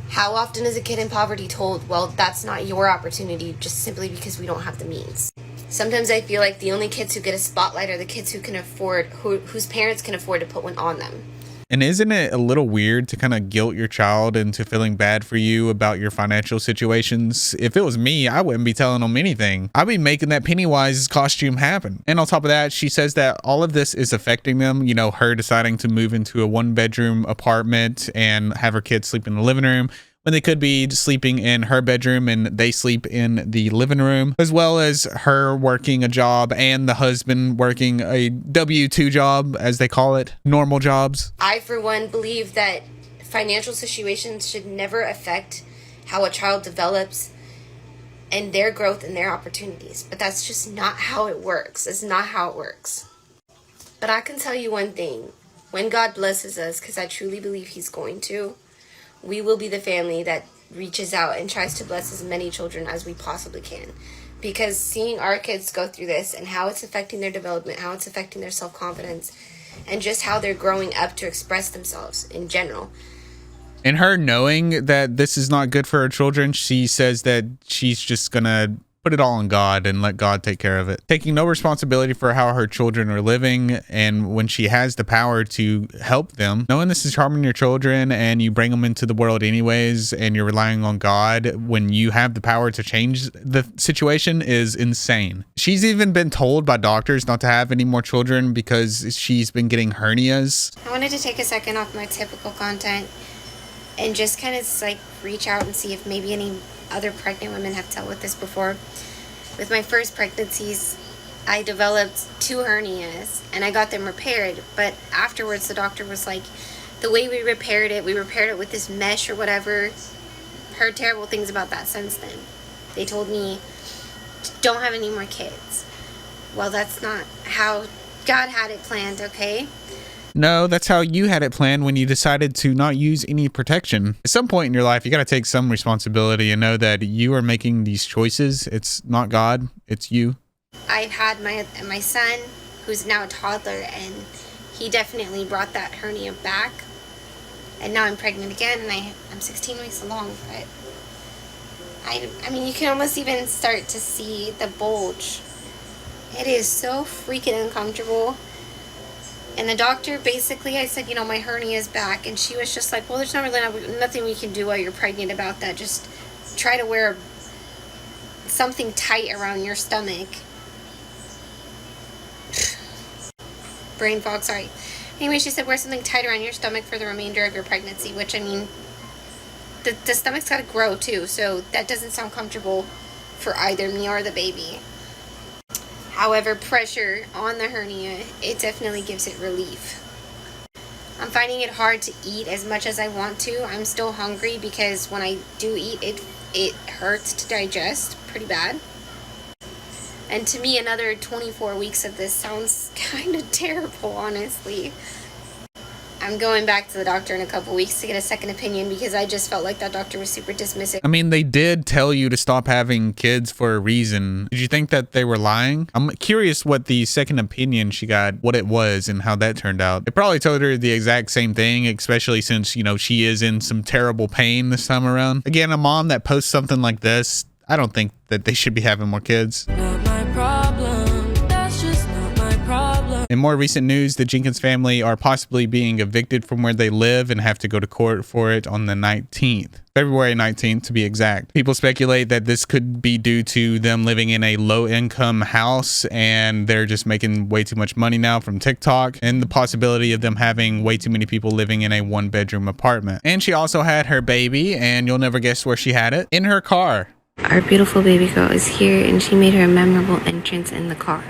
Speaker 7: How often is a kid in poverty told, well, that's not your opportunity just simply because we don't have the means? Sometimes I feel like the only kids who get a spotlight are the kids who can afford, whose parents can afford to put one on them.
Speaker 1: And isn't it a little weird to kind of guilt your child into feeling bad for you about your financial situations? If it was me, I wouldn't be telling them anything. I'd be making that Pennywise costume happen. And on top of that, she says that all of this is affecting them. You know, her deciding to move into a 1-bedroom apartment and have her kids sleep in the living room, when they could be sleeping in her bedroom and they sleep in the living room, as well as her working a job and the husband working a W-2 job, as they call it, normal jobs.
Speaker 7: I, for one, believe that financial situations should never affect how a child develops and their growth and their opportunities. But that's just not how it works. It's not how it works. But I can tell you one thing. When God blesses us, because I truly believe He's going to, we will be the family that reaches out and tries to bless as many children as we possibly can. Because seeing our kids go through this and how it's affecting their development, how it's affecting their self-confidence, and just how they're growing up to express themselves in general.
Speaker 1: And her knowing that this is not good for her children, she says that she's just gonna put it all on God and let God take care of it. Taking no responsibility for how her children are living, and when she has the power to help them, knowing this is harming your children and you bring them into the world anyways and you're relying on God when you have the power to change the situation is insane. She's even been told by doctors not to have any more children because she's been getting hernias.
Speaker 2: I wanted to take a second off my typical content and just kind of like reach out and see if maybe any other pregnant women have dealt with this before. With my first pregnancies, I developed 2 hernias and I got them repaired, but afterwards the doctor was like, the way we repaired it with this mesh or whatever. Heard terrible things about that since then. They told me, don't have any more kids. Well, that's not how God had it planned, okay?
Speaker 1: No, that's how you had it planned when you decided to not use any protection. At some point in your life, you got to take some responsibility and know that you are making these choices. It's not God, it's you.
Speaker 2: I've had my son, who's now a toddler, and he definitely brought that hernia back. And now I'm pregnant again, and I'm 16 weeks along, but I mean, you can almost even start to see the bulge. It is so freaking uncomfortable. And the doctor, basically, I said, my hernia is back. And she was just like, well, there's not really nothing we can do while you're pregnant about that. Just try to wear something tight around your stomach. Brain fog, sorry. Anyway, she said, wear something tight around your stomach for the remainder of your pregnancy, which, I mean, the stomach's got to grow, too. So that doesn't sound comfortable for either me or the baby. However, pressure on the hernia, it definitely gives it relief. I'm finding it hard to eat as much as I want to. I'm still hungry because when I do eat, it hurts to digest pretty bad. And to me, another 24 weeks of this sounds kind of terrible, honestly. I'm going back to the doctor in a couple weeks to get a second opinion because I just felt like that doctor was super dismissive.
Speaker 1: I mean, they did tell you to stop having kids for a reason. Did you think that they were lying? I'm curious what the second opinion she got, what it was and how that turned out. They probably told her the exact same thing, especially since, she is in some terrible pain this time around. Again, a mom that posts something like this, I don't think that they should be having more kids.
Speaker 12: Not my problem. That's just not my problem.
Speaker 1: In more recent news, the Jenkins family are possibly being evicted from where they live and have to go to court for it on the 19th. February 19th to be exact. People speculate that this could be due to them living in a low-income house and they're just making way too much money now from TikTok, and the possibility of them having way too many people living in a 1-bedroom apartment. And she also had her baby, and you'll never guess where she had it, in her car.
Speaker 2: Our beautiful baby girl is here, and she made her memorable entrance in the car,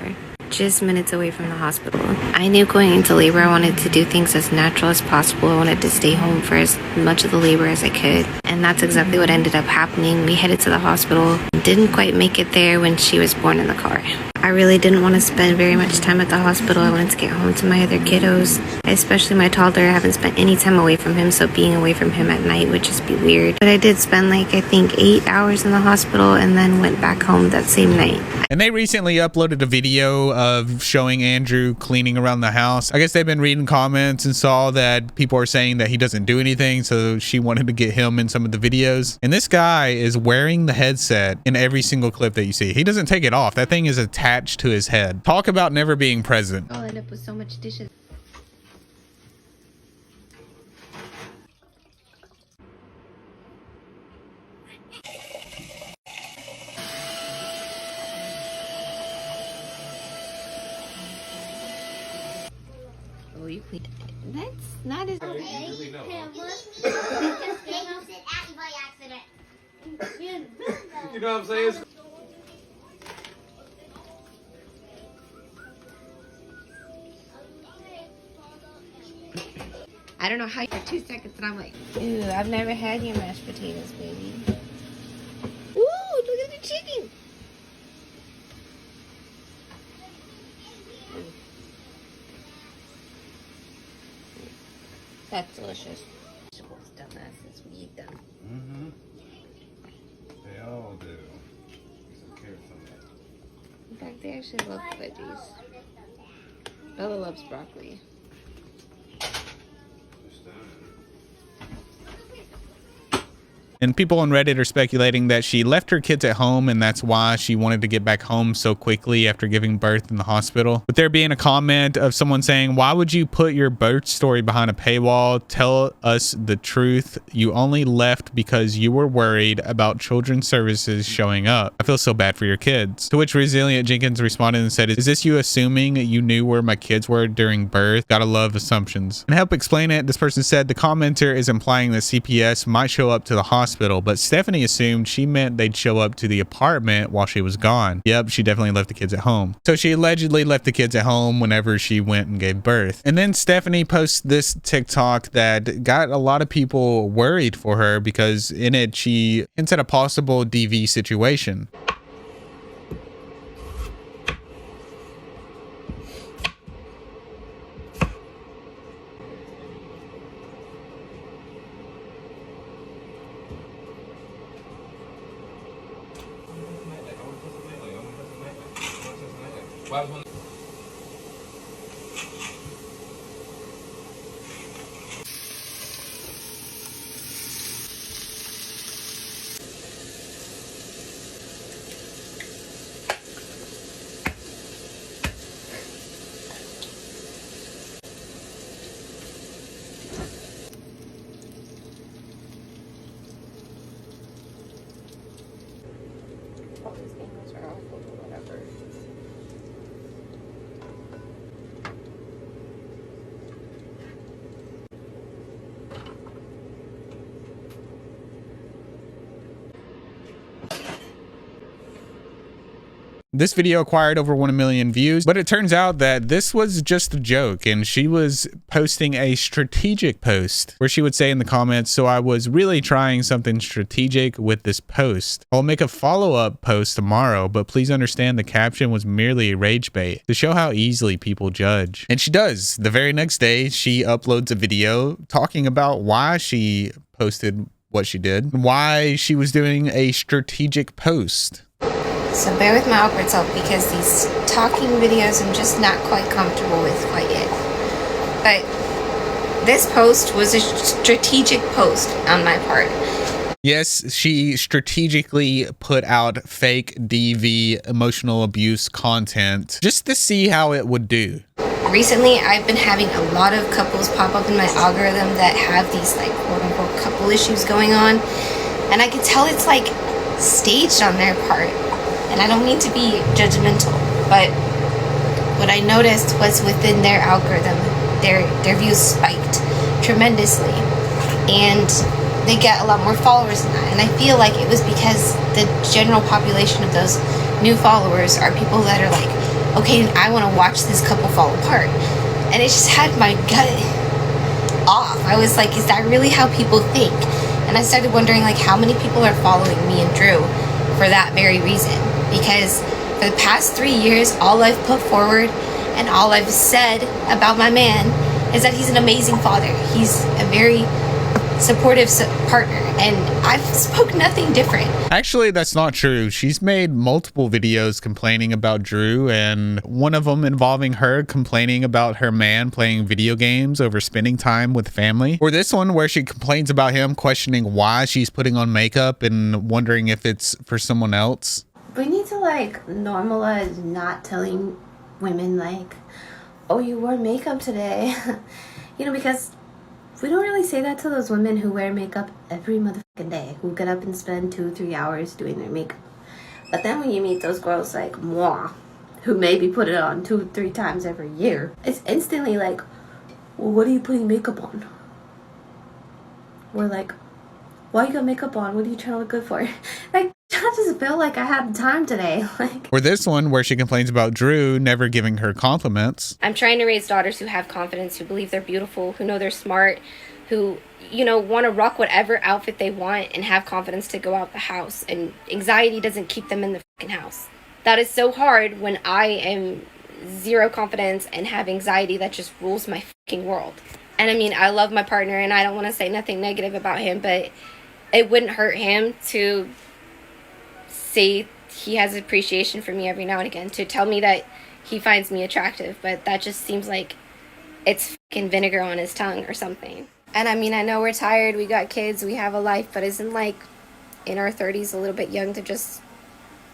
Speaker 2: just minutes away from the hospital. I knew going into labor I wanted to do things as natural as possible. I wanted to stay home for as much of the labor as I could, and that's exactly what ended up happening. We headed to the hospital, didn't quite make it there when she was born in the car. I really didn't want to spend very much time at the hospital. I wanted to get home to my other kiddos, especially my toddler. I haven't spent any time away from him, so being away from him at night would just be weird. But I did spend I think 8 hours in the hospital and then went back home that same night.
Speaker 1: And they recently uploaded a video of showing Andrew cleaning around the house. I guess they've been reading comments and saw that people are saying that he doesn't do anything, so she wanted to get him in some of the videos. And this guy is wearing the headset in every single clip that you see. He doesn't take it off. That thing is attached to his head. Talk about never being present.
Speaker 2: I'll end up with so much dishes. Oh, you cleaned it. That's not as...
Speaker 4: You know what I'm saying?
Speaker 2: I don't know how for 2 seconds and I'm like, ooh, I've never had your mashed potatoes, baby. Ooh, look at the chicken. That's delicious. Dumbasses, we eat them.
Speaker 4: Mm-hmm. They all do. Some carrots on that.
Speaker 2: In fact, they actually love veggies. Bella loves broccoli.
Speaker 1: And people on Reddit are speculating that she left her kids at home and that's why she wanted to get back home so quickly after giving birth in the hospital. With there being a comment of someone saying, why would you put your birth story behind a paywall? Tell us the truth. You only left because you were worried about children's services showing up. I feel so bad for your kids. To which Resilient Jenkins responded and said, is this you assuming you knew where my kids were during birth? Gotta love assumptions. And to help explain it, this person said the commenter is implying that CPS might show up to the hospital, but Stephanie assumed she meant they'd show up to the apartment while she was gone. Yep, she definitely left the kids at home. So she allegedly left the kids at home whenever she went and gave birth. And then Stephanie posts this TikTok that got a lot of people worried for her because in it she hints at a possible DV situation. This video acquired over 1 million views, but it turns out that this was just a joke and she was posting a strategic post where she would say in the comments, so I was really trying something strategic with this post. I'll make a follow-up post tomorrow, but please understand the caption was merely rage bait to show how easily people judge. And she does. The very next day, she uploads a video talking about why she posted what she did, why she was doing a strategic post.
Speaker 2: So bear with my awkward self because these talking videos I'm just not quite comfortable with quite yet. But this post was a strategic post on my part.
Speaker 1: Yes, she strategically put out fake DV emotional abuse content just to see how it would do.
Speaker 2: Recently, I've been having a lot of couples pop up in my algorithm that have these like quote unquote couple issues going on. And I can tell it's like staged on their part. And I don't mean to be judgmental, but what I noticed was within their algorithm, their views spiked tremendously. And they get a lot more followers than that. And I feel like it was because the general population of those new followers are people that are like, okay, I want to watch this couple fall apart. And it just had my gut off. I was like, is that really how people think? And I started wondering like how many people are following me and Drew for that very reason. Because for the past 3 years, all I've put forward and all I've said about my man is that he's an amazing father. He's a very supportive partner, and I've spoke nothing different.
Speaker 1: Actually, that's not true. She's made multiple videos complaining about Drew, and one of them involving her complaining about her man playing video games over spending time with family. Or this one where she complains about him questioning why she's putting on makeup and wondering if it's for someone else.
Speaker 2: We need to like normalize not telling women like, oh, you wore makeup today. You know, because we don't really say that to those women who wear makeup every motherfucking day, who get up and spend 2-3 hours doing their makeup. But then when you meet those girls like moi, who maybe put it on 2-3 times every year, it's instantly like, well, what are you putting makeup on? We're like, why you got makeup on? What are you trying to look good for? Like, I just felt like I had time today. Like,
Speaker 1: or this one where she complains about Drew never giving her compliments.
Speaker 9: I'm trying to raise daughters who have confidence, who believe they're beautiful, who know they're smart, who, you know, want to rock whatever outfit they want and have confidence to go out the house. And anxiety doesn't keep them in the fucking house. That is so hard when I am zero confidence and have anxiety that just rules my fucking world. And I mean, I love my partner and I don't want to say nothing negative about him, but it wouldn't hurt him to say he has appreciation for me every now and again, to tell me that he finds me attractive, but that just seems like it's fucking vinegar on his tongue or something.
Speaker 2: And I mean, I know we're tired, we got kids, we have a life, but isn't like in our 30s a little bit young to just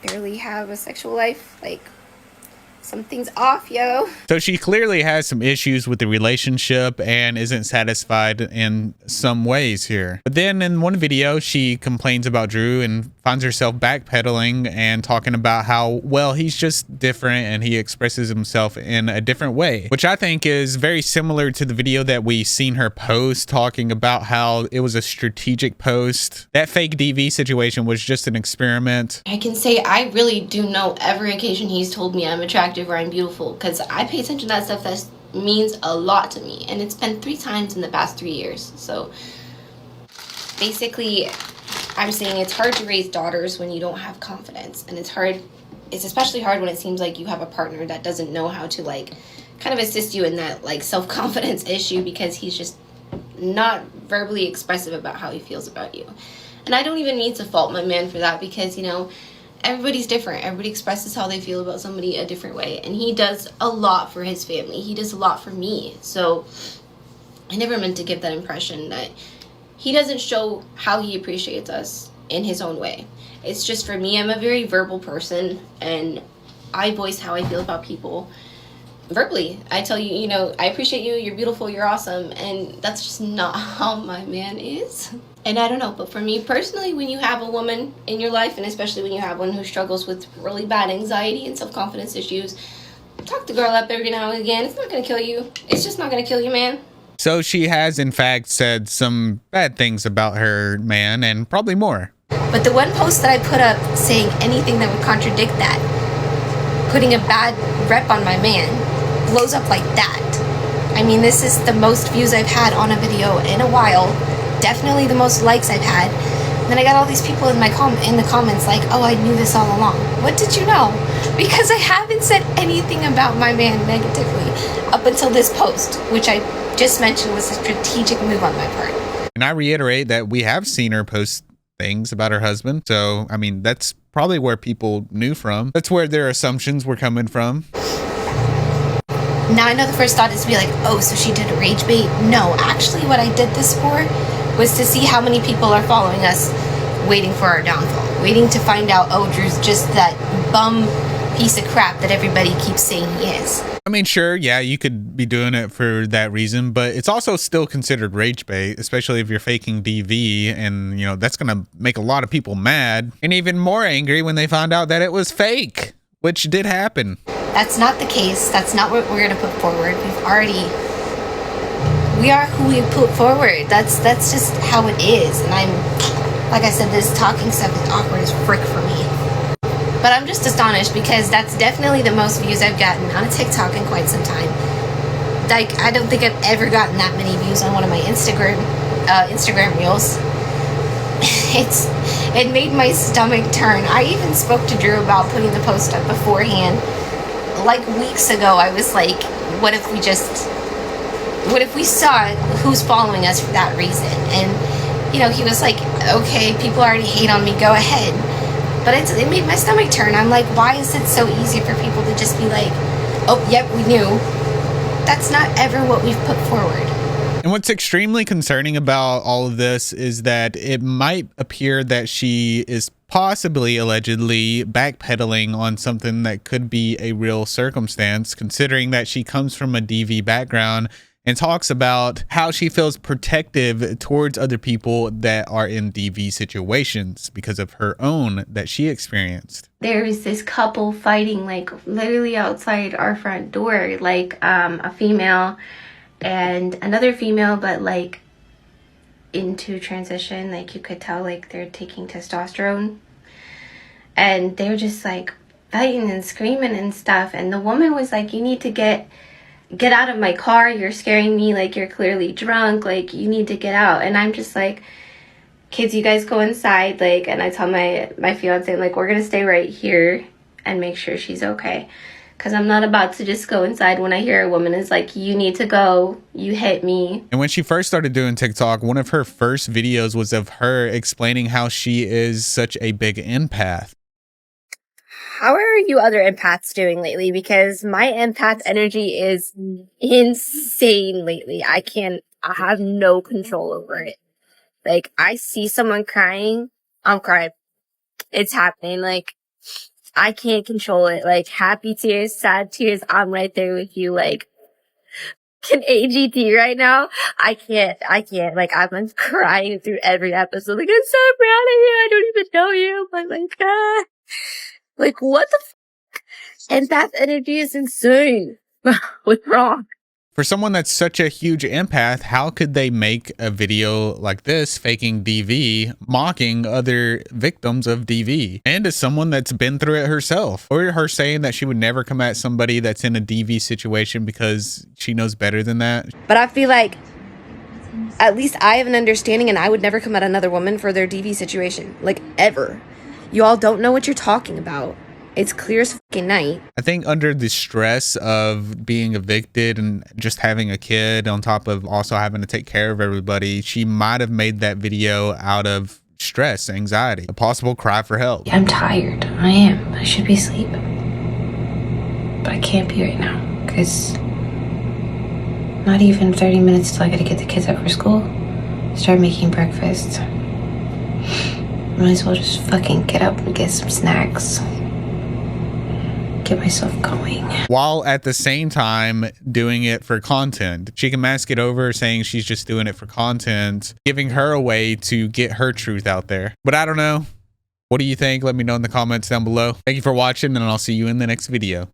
Speaker 2: barely have a sexual life? Like, something's off, yo.
Speaker 1: So she clearly has some issues with the relationship and isn't satisfied in some ways here. But then in one video, she complains about Drew and finds herself backpedaling and talking about how, well, he's just different and he expresses himself in a different way, which I think is very similar to the video that we seen her post, talking about how it was a strategic post. That fake DV situation was just an experiment.
Speaker 2: I can say I really do know every occasion he's told me I'm attractive or I'm beautiful, because I pay attention to that stuff. That means a lot to me, and it's been 3 times in the past 3 years. So basically, I'm saying it's hard to raise daughters when you don't have confidence, and it's especially hard when it seems like you have a partner that doesn't know how to like kind of assist you in that like self-confidence issue, because he's just not verbally expressive about how he feels about you. And I don't even mean to fault my man for that, because, you know, everybody's different. Everybody expresses how they feel about somebody a different way, and he does a lot for his family. He does a lot for me. So I never meant to give that impression that he doesn't show how he appreciates us in his own way. It's just, for me, I'm a very verbal person, and I voice how I feel about people verbally. I tell you, you know, I appreciate you, you're beautiful, you're awesome, and that's just not how my man is. And I don't know, but for me personally, when you have a woman in your life, and especially when you have one who struggles with really bad anxiety and self-confidence issues, talk the girl up every now and again. It's not gonna kill you. It's just not gonna kill you, man.
Speaker 1: So she has, in fact, said some bad things about her man, and probably more.
Speaker 2: But the one post that I put up saying anything that would contradict that, putting a bad rep on my man, blows up like that. I mean, this is the most views I've had on a video in a while. Definitely the most likes I've had. And then I got all these people in the comments like, oh, I knew this all along. What did you know? Because I haven't said anything about my man negatively up until this post, which I just mentioned was a strategic move on my part.
Speaker 1: And I reiterate that we have seen her post things about her husband. So, I mean, that's probably where people knew from. That's where their assumptions were coming from.
Speaker 2: Now, I know the first thought is to be like, oh, so she did a rage bait. No, actually what I did this for was to see how many people are following us, waiting for our downfall, waiting to find out, oh, Drew's just that bum piece of crap that everybody keeps saying he is.
Speaker 1: I mean, sure, yeah, you could be doing it for that reason, but it's also still considered rage bait, especially if you're faking DV, and, you know, that's going to make a lot of people mad and even more angry when they find out that it was fake, which did happen.
Speaker 2: That's not the case. That's not what we're going to put forward. We are who we put forward. That's just how it is. And like I said, this talking stuff is awkward as frick for me. But I'm just astonished, because that's definitely the most views I've gotten on a TikTok in quite some time. Like, I don't think I've ever gotten that many views on one of my Instagram reels. It made my stomach turn. I even spoke to Drew about putting the post up beforehand. Like weeks ago, I was like, what if we saw who's following us for that reason? And, you know, he was like, okay, people already hate on me, go ahead. But it made my stomach turn. I'm like, why is it so easy for people to just be like, oh, yep, we knew. That's not ever what we've put forward.
Speaker 1: And what's extremely concerning about all of this is that it might appear that she is possibly, allegedly, backpedaling on something that could be a real circumstance, considering that she comes from a DV background and talks about how she feels protective towards other people that are in DV situations because of her own that she experienced.
Speaker 2: There was this couple fighting, like, literally outside our front door, like, a female and another female, but, like, into transition. Like, you could tell, like, they're taking testosterone. And they're just, like, fighting and screaming and stuff. And the woman was like, you need to get out of my car, you're scaring me, like, you're clearly drunk, like, you need to get out. And I'm just like, kids, you guys go inside, like, and I tell my fiance, like, we're gonna stay right here and make sure she's okay, because I'm not about to just go inside when I hear a woman is like, you need to go, you hit me.
Speaker 1: And when she first started doing TikTok, one of her first videos was of her explaining how she is such a big empath.
Speaker 9: How are you other empaths doing lately? Because my empath energy is insane lately. I can't I have no control over it. Like, I see someone crying, I'm crying. It's happening. Like, I can't control it. Like, happy tears, sad tears, I'm right there with you. Like, can AGT right now? I can't. Like, I'm crying through every episode. Like, I'm so proud of you. I don't even know you. But, like, what the empath energy is insane. What's wrong?
Speaker 1: For someone that's such a huge empath, how could they make a video like this, faking DV, mocking other victims of DV? And as someone that's been through it herself, or her saying that she would never come at somebody that's in a DV situation because she knows better than that.
Speaker 2: But I feel like at least I have an understanding, and I would never come at another woman for their DV situation. Like, ever. You all don't know what you're talking about. It's clear as fucking night.
Speaker 1: I think under the stress of being evicted and just having a kid on top of also having to take care of everybody, she might have made that video out of stress, anxiety, a possible cry for help.
Speaker 2: I'm tired. I am. I should be asleep. But I can't be right now, because not even 30 minutes till I gotta get the kids up for school. Start making breakfast. Might as well just fucking get up and get some snacks. Get myself going.
Speaker 1: While at the same time doing it for content. She can mask it over saying she's just doing it for content, giving her a way to get her truth out there. But I don't know. What do you think? Let me know in the comments down below. Thank you for watching, and I'll see you in the next video.